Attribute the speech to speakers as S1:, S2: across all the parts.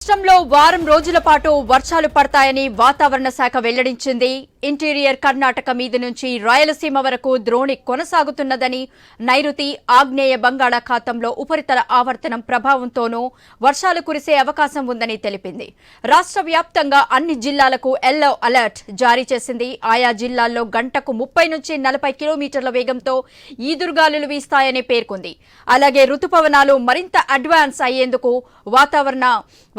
S1: రాష్ట్రంలో వారం రోజుల పాటు వర్షాలు పడతాయని వాతావరణ శాఖ వెల్లడించింది. ఇంటీరియర్ కర్ణాటక మీద నుంచి రాయలసీమ వరకు ద్రోణి కొనసాగుతున్నదని, నైరుతి ఆగ్నేయ బంగాళాఖాతంలో ఉపరితల ఆవర్తనం ప్రభావంతోనూ వర్షాలు కురిసే అవకాశం ఉందని తెలిపింది. రాష్ట్ర వ్యాప్తంగా అన్ని జిల్లాలకు ఎల్లో అలర్ట్ జారీ చేసింది. ఆయా జిల్లాల్లో గంటకు 30 నుంచి 40 కిలోమీటర్ల వేగంతో ఈదురుగాలులు వీస్తాయని పేర్కొంది. అలాగే రుతుపవనాలు మరింత అడ్వాన్స్ అయ్యేందుకు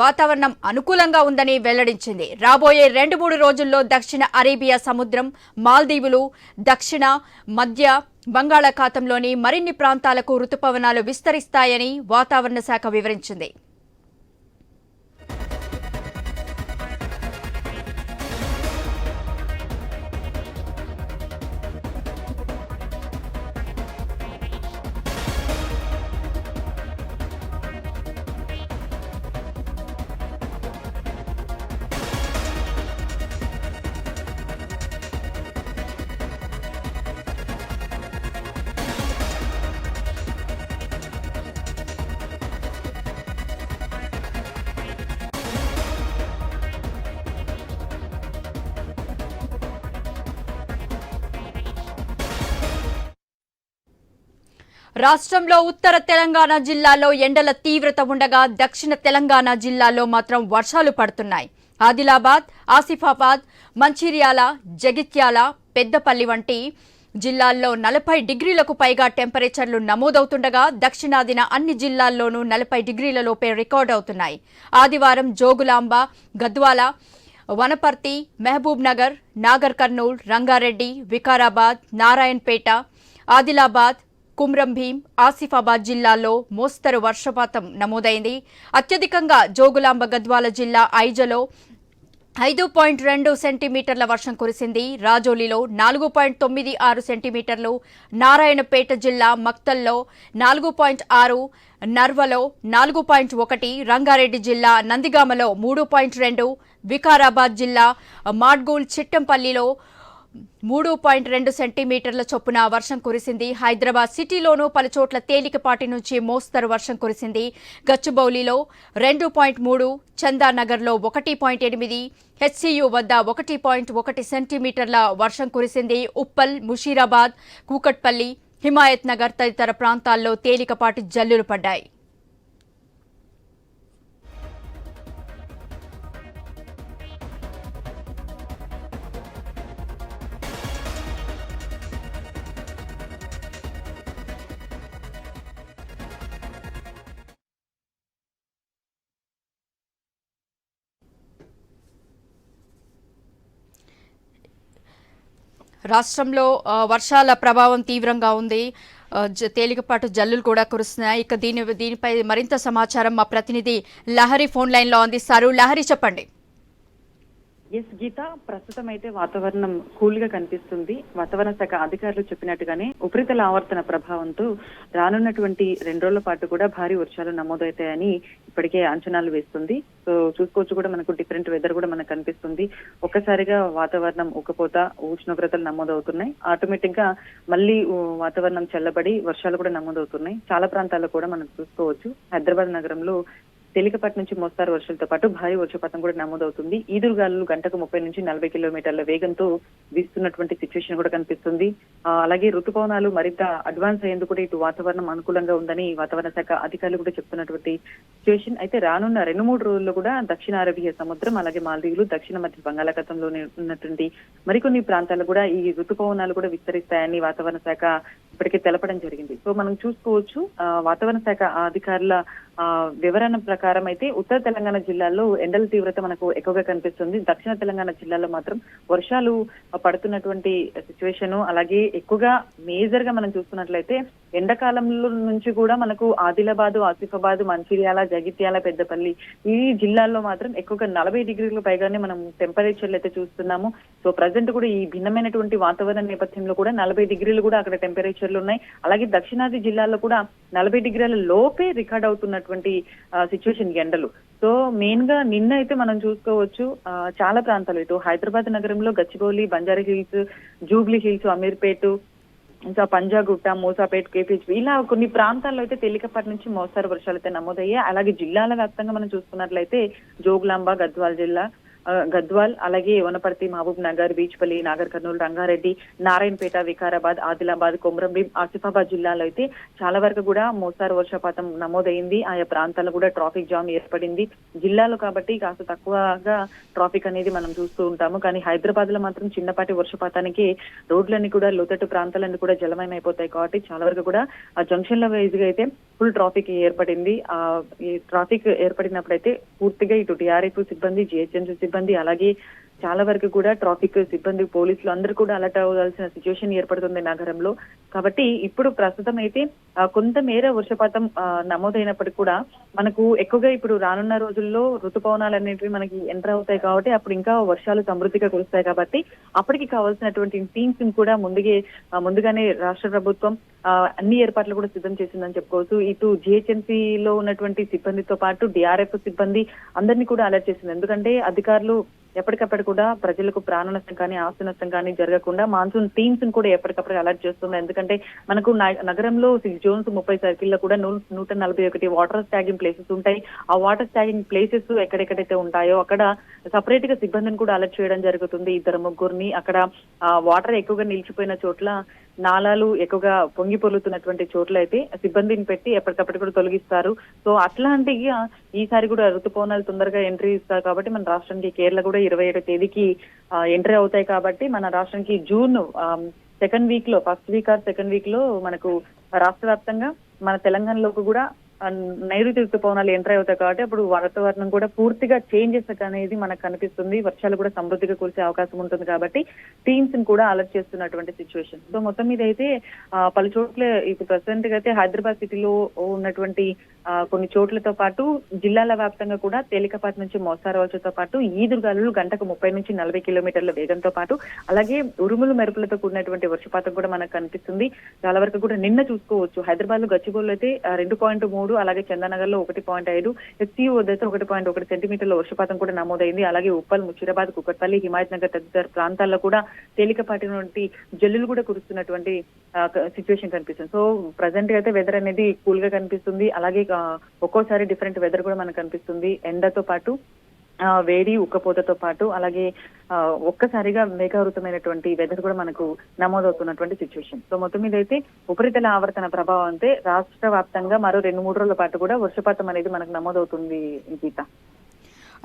S1: వాతావరణం అనుకూలంగా ఉందని వెల్లడించింది. రాబోయే 2-3 రోజుల్లో దక్షిణ అరేబియా సముద్రం, మాల్దీవులు, దక్షిణ మధ్య బంగాళాఖాతంలోని మరిన్ని ప్రాంతాలకు రుతుపవనాలు విస్తరిస్తాయని వాతావరణ శాఖ వివరించింది. రాష్ట్రంలో ఉత్తర తెలంగాణ జిల్లాలో ఎండల తీవ్రత ఉండగా దక్షిణ తెలంగాణ జిల్లాలో మాత్రం వర్షాలు పడుతున్నాయి. ఆదిలాబాద్, ఆసిఫాబాద్, మంచిర్యాల, జగిత్యాల, పెద్దపల్లి వంటి జిల్లాల్లో 40 డిగ్రీలకు పైగా టెంపరేచర్లు నమోదవుతుండగా దక్షిణాదిన అన్ని జిల్లాల్లోనూ 40 డిగ్రీల లోపే రికార్డు అవుతున్నాయి. ఆదివారం జోగులాంబ, గద్వాల, వనపర్తి, మహబూబ్ నగర్, నాగర్ కర్నూల్, రంగారెడ్డి, వికారాబాద్, నారాయణపేట, ఆదిలాబాద్, కుమ్రంభీం, ఆసిఫాబాద్ జిల్లాల్లో మోస్తరు వర్షపాతం నమోదైంది. అత్యధికంగా జోగులాంబ గద్వాల జిల్లా ఐజలో 5.2 సెంటీమీటర్ల వర్షం కురిసింది. రాజోలిలో 4.96 సెంటీమీటర్లు, నారాయణపేట జిల్లా మక్తల్లో 4.6, నర్వలో 4.1, రంగారెడ్డి జిల్లా నందిగామలో 3.2, వికారాబాద్ జిల్లా మాడ్గూల్ చిట్టంపల్లిలో 3.2 సెంటీమీటర్ల చొప్పున వర్షం కురిసింది. హైదరాబాద్ సిటీలోనూ పలుచోట్ల తేలికపాటి నుంచి మోస్తరు వర్షం కురిసింది. గచ్చిబౌలిలో 2.3, చందానగర్లో 1.8, హెచ్సియు వద్ద 1.1 సెంటీమీటర్ల వర్షం కురిసింది. ఉప్పల్, ముషీరాబాద్, కూకట్పల్లి, హిమాయత్ నగర్ తదితర ప్రాంతాల్లో తేలికపాటి జల్లులు పడ్డాయి. రాష్ట్రంలో వర్షాల ప్రభావం తీవ్రంగా ఉంది. తేలికపాటు జల్లులు కూడా కురుస్తున్నాయి. ఇక దీనిపై మరింత సమాచారం మా ప్రతినిధి లహరి ఫోన్ లైన్ లో అందిస్తారు. లహరి, చెప్పండి.
S2: ఎస్ గీత, ప్రస్తుతం అయితే వాతావరణం కూల్ గా కనిపిస్తుంది. వాతావరణ శాఖ అధికారులు చెప్పినట్టుగానే ఉపరితల ఆవర్తన ప్రభావంతో రానున్నటువంటి 2 రోజుల పాటు కూడా భారీ వర్షాలు నమోదవుతాయని ఇప్పటికే అంచనాలు వేస్తుంది. సో చూసుకోవచ్చు కూడా మనకు డిఫరెంట్ వెదర్ కూడా మనకు కనిపిస్తుంది. ఒక్కసారిగా వాతావరణం ఉక్కపోత, ఉష్ణోగ్రతలు నమోదవుతున్నాయి. ఆటోమేటిక్ గా మళ్ళీ వాతావరణం చల్లబడి వర్షాలు కూడా నమోదవుతున్నాయి. చాలా ప్రాంతాల్లో కూడా మనం చూసుకోవచ్చు. హైదరాబాద్ నగరంలో తేలికపాటి నుంచి మోస్తారు వర్షాలతో పాటు భారీ వర్షపాతం కూడా నమోదవుతుంది. ఈదురుగాలులు గంటకు 30 నుంచి 40 కిలోమీటర్ల వేగంతో వీస్తున్నటువంటి సిచ్యువేషన్ కూడా కనిపిస్తుంది. అలాగే ఋతుపవనాలు మరింత అడ్వాన్స్ అయ్యేందుకు కూడా ఇటు వాతావరణం అనుకూలంగా ఉందని వాతావరణ శాఖ అధికారులు కూడా చెప్తున్నటువంటి సిచ్యువేషన్. అయితే రానున్న 2-3 రోజుల్లో కూడా దక్షిణ అరేబియా సముద్రం, అలాగే మాల్దీవులు, దక్షిణ మధ్య బంగాళాఖాతంలోనే ఉన్నటువంటి మరికొన్ని ప్రాంతాలు కూడా ఈ ఋతుపవనాలు కూడా విస్తరిస్తాయని వాతావరణ శాఖ ఇప్పటికే తెలపడం జరిగింది. సో మనం చూసుకోవచ్చు వాతావరణ శాఖ అధికారుల వివరణ ప్రకారం అయితే ఉత్తర తెలంగాణ జిల్లాల్లో ఎండల తీవ్రత మనకు ఎక్కువగా కనిపిస్తుంది. దక్షిణ తెలంగాణ జిల్లాలో మాత్రం వర్షాలు పడుతున్నటువంటి సిచ్యువేషన్, అలాగే ఎక్కువగా మేజర్ గా మనం చూసుకున్నట్లయితే ఎండాకాలంలో నుంచి కూడా మనకు ఆదిలాబాద్, ఆసిఫాబాద్, మంచిర్యాల, జగిత్యాల, పెద్దపల్లి ఈ జిల్లాల్లో మాత్రం ఎక్కువగా 40 డిగ్రీల పైగానే మనం టెంపరేచర్లు అయితే చూస్తున్నాము. సో ప్రజెంట్ కూడా ఈ భిన్నమైనటువంటి వాతావరణ నేపథ్యంలో కూడా 40 డిగ్రీలు కూడా అక్కడ టెంపరేచర్లు ఉన్నాయి. అలాగే దక్షిణాది జిల్లాల్లో కూడా 40 డిగ్రీల లోపే రికార్డ్ అవుతున్నటువంటి సిచ్యువేషన్ ఎండలు. సో మెయిన్ గా నిన్న అయితే మనం చూసుకోవచ్చు చాలా ప్రాంతాలు ఇటు హైదరాబాద్ నగరంలో Gachibowli, Banjara hills, Jubilee hills, Ameerpet, ఇంకా పంజాగుట్ట, మూసాపేట్, కేపీహెచ్పీ ఇలా కొన్ని ప్రాంతాల్లో అయితే తేలికపాటి నుంచి మోస్తారు వర్షాలు అయితే నమోదయ్యాయి. అలాగే జిల్లాల వ్యాప్తంగా మనం చూసుకున్నట్లయితే జోగులాంబ, గద్వాల్, అలాగే వనపర్తి, మహబూబ్ నగర్, బీచ్పల్లి, నాగర్ కర్నూలు, రంగారెడ్డి, నారాయణపేట, వికారాబాద్, ఆదిలాబాద్, కొమరంభీం, ఆసిఫాబాద్ జిల్లాలో అయితే చాలా వరకు కూడా మోస్తారు వర్షపాతం నమోదైంది. ఆయా ప్రాంతాల్లో కూడా ట్రాఫిక్ జామ్ ఏర్పడింది. జిల్లాలో కాబట్టి కాస్త తక్కువగా ట్రాఫిక్ అనేది మనం చూస్తూ ఉంటాము. కానీ హైదరాబాద్ లో మాత్రం చిన్నపాటి వర్షపాతానికి రోడ్లన్నీ కూడా లోతట్టు ప్రాంతాలన్నీ కూడా జలమయం అయిపోతాయి. కాబట్టి చాలా వరకు కూడా ఆ జంక్షన్ల వైజ్ గా అయితే ఫుల్ ట్రాఫిక్ ఏర్పడింది. ఈ ట్రాఫిక్ ఏర్పడినప్పుడైతే పూర్తిగా ఇటు టీఆర్ఎఫ్ సిబ్బంది, జిహెచ్ఎంసీ సిబ్బంది, అలాగే చాలా వరకు కూడా ట్రాఫిక్ సిబ్బంది, పోలీసులు అందరూ కూడా అలర్ట్ అవ్వాల్సిన సిచ్యువేషన్ ఏర్పడుతుంది నగరంలో. కాబట్టి ఇప్పుడు ప్రస్తుతం అయితే కొంత మేర వర్షపాతం నమోదైనప్పటికీ కూడా మనకు ఎక్కువగా ఇప్పుడు రానున్న రోజుల్లో ఋతుపవనాలు అనేటివి మనకి ఎంటర్ అవుతాయి. కాబట్టి అప్పుడు ఇంకా వర్షాలు సమృద్ధిగా కురుస్తాయి. కాబట్టి అప్పటికి కావాల్సినటువంటి టీమ్స్ కూడా ముందుగానే రాష్ట్ర ప్రభుత్వం అన్ని ఏర్పాట్లు కూడా సిద్ధం చేసిందని చెప్పుకోవచ్చు. ఇటు జిహెచ్ఎంసీ లో ఉన్నటువంటి సిబ్బందితో పాటు డిఆర్ఎఫ్ సిబ్బంది అందరినీ కూడా అలర్ట్ చేసింది. ఎందుకంటే అధికారులు ఎప్పటికప్పుడు కూడా ప్రజలకు ప్రాణ నష్టం కానీ, ఆస్తి నష్టం కానీ జరగకుండా మాన్సూన్ టీమ్స్ కూడా ఎప్పటికప్పుడు అలర్ట్ చేస్తుంది. ఎందుకంటే మనకు నగరంలో 6 జోన్స్, 30 సర్కిల్లో కూడా 141 వాటర్ స్టాగింగ్ ప్లేసెస్ ఉంటాయి. ఆ వాటర్ స్టాగింగ్ ప్లేసెస్ ఎక్కడెక్కడైతే ఉంటాయో అక్కడ సపరేట్ గా సిబ్బందిని కూడా అలర్ట్ చేయడం జరుగుతుంది. 2-3 అక్కడ వాటర్ ఎక్కువగా నిలిచిపోయిన చోట్ల, నాలాలు ఎక్కువగా పొంగి పొర్లుతున్నటువంటి చోట్ల అయితే సిబ్బందిని పెట్టి ఎప్పటికప్పుడు కూడా తొలగిస్తారు. సో అట్లాంటి ఈసారి కూడా ఋతుపవనాలు తొందరగా ఎంట్రీ ఇస్తారు. కాబట్టి మన రాష్ట్రానికి కేరళ కూడా 27వ తేదీకి ఎంట్రీ అవుతాయి. కాబట్టి మన రాష్ట్రానికి June first week or second week లో మనకు రాష్ట్ర వ్యాప్తంగా మన తెలంగాణలోకి కూడా నైరుతి ఋతుపవనాలు ఎంటర్ అవుతాయి. కాబట్టి అప్పుడు వాతావరణం కూడా పూర్తిగా చేంజెస్ అనేది మనకు కనిపిస్తుంది. వర్షాలు కూడా సమృద్ధిగా కురిసే అవకాశం ఉంటుంది. కాబట్టి టీమ్స్ ని కూడా అలర్ట్ చేస్తున్నటువంటి సిచ్యువేషన్. సో మొత్తం మీద అయితే పలు చోట్ల ఇప్పుడు ప్రెసెంట్ గా అయితే హైదరాబాద్ సిటీలో ఉన్నటువంటి కొన్ని చోట్లతో పాటు జిల్లాల వ్యాప్తంగా కూడా తేలికపాటి నుంచి మోస్తారు వర్షంతో పాటు ఈదురుగాలులు గంటకు 30 నుంచి 40 కిలోమీటర్ల వేగంతో పాటు అలాగే ఉరుములు మెరుపులతో కూడినటువంటి వర్షపాతం కూడా మనకు కనిపిస్తుంది. చాలా వరకు కూడా నిన్న చూసుకోవచ్చు హైదరాబాద్ లో గచ్చిబౌలిలో అయితే 2.3, అలాగే చందానగర్ లో 1.5, ఎస్సీఓ వద్ద 1.1 సెంటీమీటర్ల వర్షపాతం కూడా నమోదైంది. అలాగే ఉప్పల్, ముషీరాబాద్, కుకట్పల్లి, హిమాయత్ నగర్ తదితర ప్రాంతాల్లో కూడా తేలికపాటి జల్లులు కూడా కురుస్తున్నటువంటి సిచ్యువేషన్ కనిపిస్తుంది. సో ప్రజెంట్ అయితే వెదర్ అనేది కూల్ గా కనిపిస్తుంది. అలాగే ఒక్కోసారి డిఫరెంట్ వెదర్ కూడా మనకు కనిపిస్తుంది. ఎండతో పాటు వేడి, ఉక్కపోతతో పాటు అలాగే ఒక్కసారిగా మేఘావృతమైనటువంటి వెదర్ కూడా మనకు నమోదవుతున్నటువంటి సిచ్యువేషన్. సో మొత్తం మీద అయితే ఉపరితల ఆవర్తన ప్రభావం అంటే రాష్ట్ర వ్యాప్తంగా మరో 2-3 రోజుల పాటు కూడా వర్షపాతం అనేది మనకు నమోదవుతుంది గీత.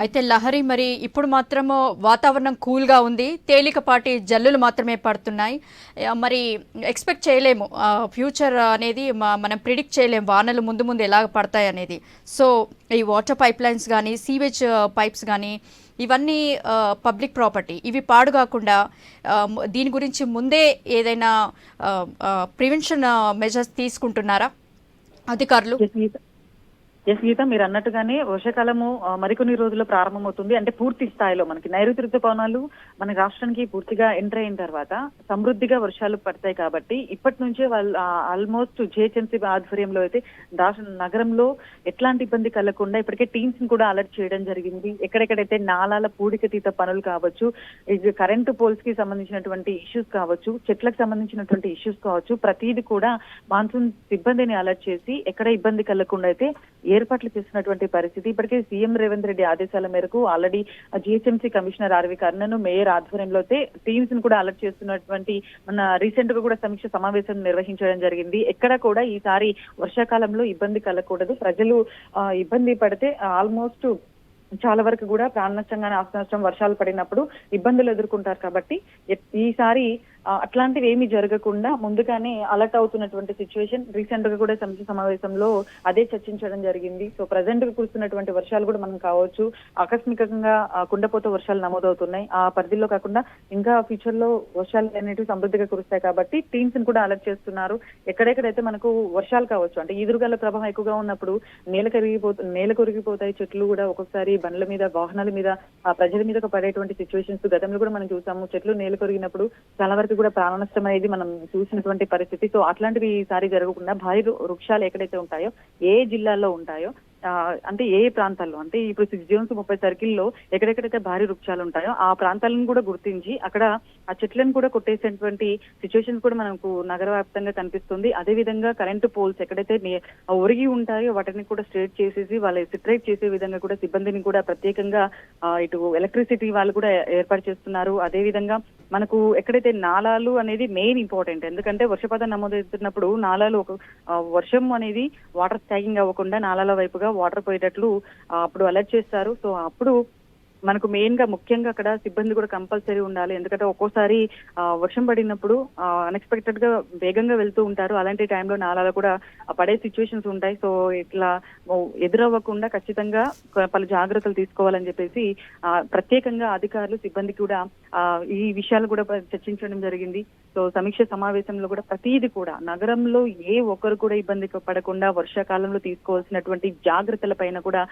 S1: అయితే లహరి, మరి ఇప్పుడు మాత్రము వాతావరణం కూల్గా ఉంది, తేలికపాటి జల్లులు మాత్రమే పడుతున్నాయి. మరి ఎక్స్పెక్ట్ చేయలేము, ఫ్యూచర్ అనేది మనం ప్రిడిక్ట్ చేయలేము వానలు ముందు ముందు ఎలా పడతాయి అనేది. సో ఈ వాటర్ పైప్ లైన్స్ కానీ, సీవేజ్ పైప్స్ కానీ ఇవన్నీ పబ్లిక్ ప్రాపర్టీ, ఇవి పాడు కాకుండా దీని గురించి ముందే ఏదైనా ప్రివెన్షన్ మెజర్స్ తీసుకుంటున్నారా అధికారులు?
S2: ఎస్ గీత, మీరు అన్నట్టుగానే వర్షాకాలము మరికొన్ని రోజుల్లో ప్రారంభమవుతుంది. అంటే పూర్తి స్థాయిలో మనకి నైరుతి ఋతుపవనాలు మన రాష్ట్రానికి పూర్తిగా ఎంటర్ అయిన తర్వాత సమృద్ధిగా వర్షాలు పడతాయి. కాబట్టి ఇప్పటి నుంచే వాళ్ళు ఆల్మోస్ట్ జిహెచ్ఎంసీ ఆధ్వర్యంలో అయితే నగరంలో ఎట్లాంటి ఇబ్బంది కలగకుండా ఇప్పటికే టీమ్స్ ని కూడా అలర్ట్ చేయడం జరిగింది. ఎక్కడెక్కడైతే నాలాల పూడికతీత పనులు కావచ్చు, కరెంటు పోల్స్ కి సంబంధించినటువంటి ఇష్యూస్ కావచ్చు, చెట్లకు సంబంధించినటువంటి ఇష్యూస్ కావచ్చు, ప్రతిదీ కూడా మాన్సూన్ సిబ్బందిని అలర్ట్ చేసి ఎక్కడ ఇబ్బంది కలగకుండా అయితే ఏర్పాట్లు చేస్తున్నటువంటి పరిస్థితి. ఇప్పటికే సీఎం రేవంత్ రెడ్డి ఆదేశాల మేరకు already GHMC commissioner R V Karnan, mayor ఆధ్వర్యంలో అయితే టీమ్స్ ని కూడా అలర్ట్ చేస్తున్నటువంటి మన రీసెంట్ గా కూడా సమీక్ష సమావేశం నిర్వహించడం జరిగింది. ఎక్కడ కూడా ఈసారి వర్షాకాలంలో ఇబ్బంది కలగకూడదు, ప్రజలు ఇబ్బంది పడితే ఆల్మోస్ట్ చాలా వరకు కూడా ప్రాణ నష్టం కానీ, ఆస్తి నష్టం వర్షాలు పడినప్పుడు ఇబ్బందులు ఎదుర్కొంటారు. కాబట్టి ఈసారి అట్లాంటివి ఏమీ జరగకుండా ముందుగానే అలర్ట్ అవుతున్నటువంటి సిచ్యువేషన్. రీసెంట్ గా కూడా సమీక్ష సమావేశంలో అదే చర్చించడం జరిగింది. సో ప్రజెంట్ గా కురుస్తున్నటువంటి వర్షాలు కూడా మనం కావచ్చు, ఆకస్మికంగా కుండపోత వర్షాలు నమోదవుతున్నాయి. ఆ పరిధిలో కాకుండా ఇంకా ఫ్యూచర్ లో వర్షాలు అనేటివి సమృద్ధిగా కురుస్తాయి. కాబట్టి టీమ్స్ ని కూడా అలర్ట్ చేస్తున్నారు. ఎక్కడెక్కడైతే మనకు వర్షాలు కావచ్చు, అంటే ఈదురుగాల ప్రభావం ఎక్కువగా ఉన్నప్పుడు నేల కొరిగిపోతాయి చెట్లు కూడా, ఒక్కొక్కసారి బండ్ల మీద, వాహనాల మీద, ప్రజల మీద పడేటువంటి సిచ్యువేషన్స్ గతంలో కూడా మనం చూసాము. చెట్లు నేల కొరిగినప్పుడు చాలా వరకు కూడా ప్రాణ నష్టం అనేది మనం చూసినటువంటి పరిస్థితి. సో అట్లాంటివి ఈసారి జరగకుండా భారీ వృక్షాలు ఎక్కడైతే ఉంటాయో, ఏ జిల్లాల్లో ఉంటాయో అంటే ఏ ప్రాంతాల్లో అంటే ఇప్పుడు 6 జోన్స్ 30 సర్కిల్లో ఎక్కడెక్కడైతే భారీ వృక్షాలు ఉంటాయో ఆ ప్రాంతాలను కూడా గుర్తించి అక్కడ ఆ చెట్లను కూడా కొట్టేసేటువంటి సిచ్యువేషన్స్ కూడా మనకు నగర వ్యాప్తంగా కనిపిస్తుంది. అదే విధంగా కరెంటు పోల్స్ ఎక్కడైతే ఒరిగి ఉంటాయో వాటిని కూడా స్ట్రేట్ చేసేసి వాళ్ళ సిట్రేట్ చేసే విధంగా కూడా సిబ్బందిని కూడా ప్రత్యేకంగా ఇటు ఎలక్ట్రిసిటీ వాళ్ళు కూడా ఏర్పాటు చేస్తున్నారు. అదే విధంగా మనకు ఎక్కడైతే నాలాలు అనేది మెయిన్ ఇంపార్టెంట్. ఎందుకంటే వర్షపాతం నమోదవుతున్నప్పుడు నాలాలు వర్షం అనేది వాటర్ స్టాగింగ్ అవ్వకుండా నాలాల వైపుగా వాటర్ పోయేటట్లు అప్పుడు అలర్ట్ చేస్తారు. సో అప్పుడు మనకు మెయిన్ గా ముఖ్యంగా అక్కడ సిబ్బంది కూడా కంపల్సరీ ఉండాలి. ఎందుకంటే ఒక్కోసారి వర్షం పడినప్పుడు అన్ఎక్స్పెక్టెడ్ గా వేగంగా వెళ్తూ ఉంటారు. అలాంటి టైంలో నాలాలు కూడా పడే సిచ్యువేషన్స్ ఉంటాయి. సో ఇట్లా ఎదురవ్వకుండా ఖచ్చితంగా పలు జాగ్రత్తలు తీసుకోవాలని చెప్పేసి ప్రత్యేకంగా అధికారులు సిబ్బంది కూడా ఈ విషయాలు కూడా చర్చించడం జరిగింది. సో సమీక్ష సమావేశంలో కూడా ప్రతిదీ కూడా నగరంలో ఏ ఒక్కరు కూడా ఇబ్బంది పడకుండా వర్షాకాలంలో తీసుకోవాల్సినటువంటి జాగ్రత్తల పైన కూడా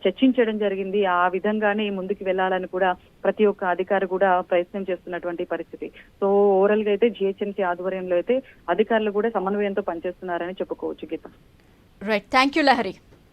S2: చర్చించడం జరిగింది. ఆ విధంగానే ముందుకు వెళ్లాలని కూడా ప్రతి ఒక్క అధికారి కూడా ప్రయత్నం చేస్తున్నటువంటి పరిస్థితి. సో ఓవరాల్ గా అయితే జిహెచ్ఎంసీ ఆధ్వర్యంలో అయితే అధికారులు కూడా సమన్వయంతో పనిచేస్తున్నారని చెప్పుకోవచ్చు. Geetha.
S1: Right, thank you Lahari.